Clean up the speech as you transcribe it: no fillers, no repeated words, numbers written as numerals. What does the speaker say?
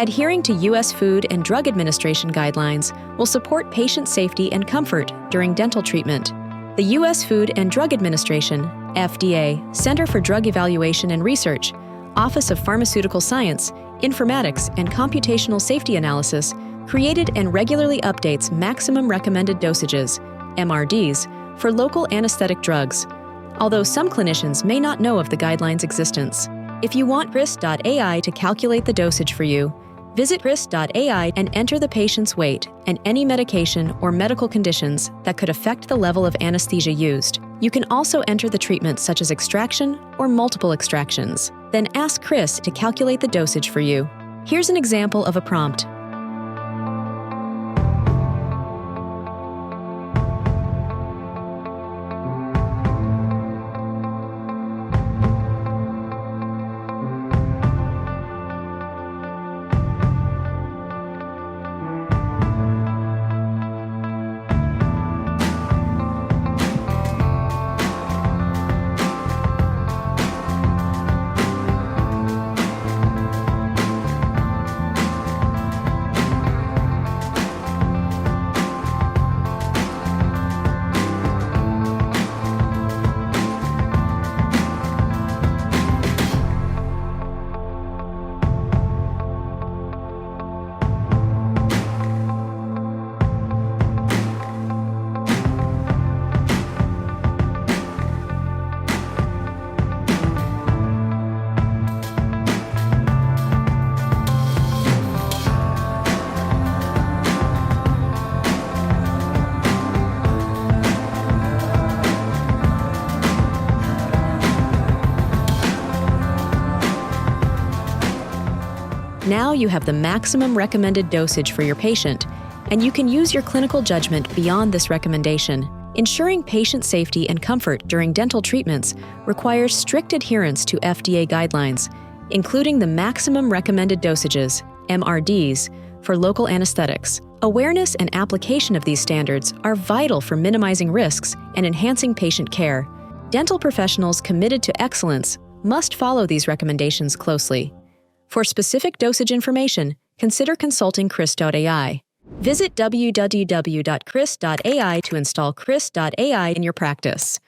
Adhering to U.S. Food and Drug Administration guidelines will support patient safety and comfort during dental treatment. The U.S. Food and Drug Administration, FDA, Center for Drug Evaluation and Research, Office of Pharmaceutical Science, Informatics, and Computational Safety Analysis created and regularly updates maximum recommended dosages, MRDs, for local anesthetic drugs, although some clinicians may not know of the guidelines' existence. If you want KRISS.AI to calculate the dosage for you, visit KRISS.AI and enter the patient's weight and any medication or medical conditions that could affect the level of anesthesia used. You can also enter the treatments such as extraction or multiple extractions. Then ask KRISS to calculate the dosage for you. Here's an example of a prompt. Now you have the maximum recommended dosage for your patient, and you can use your clinical judgment beyond this recommendation. Ensuring patient safety and comfort during dental treatments requires strict adherence to FDA guidelines, including the maximum recommended dosages, MRDs, for local anesthetics. Awareness and application of these standards are vital for minimizing risks and enhancing patient care. Dental professionals committed to excellence must follow these recommendations closely. For specific dosage information, consider consulting KRISS.AI. Visit www.KRISS.AI to install KRISS.AI in your practice.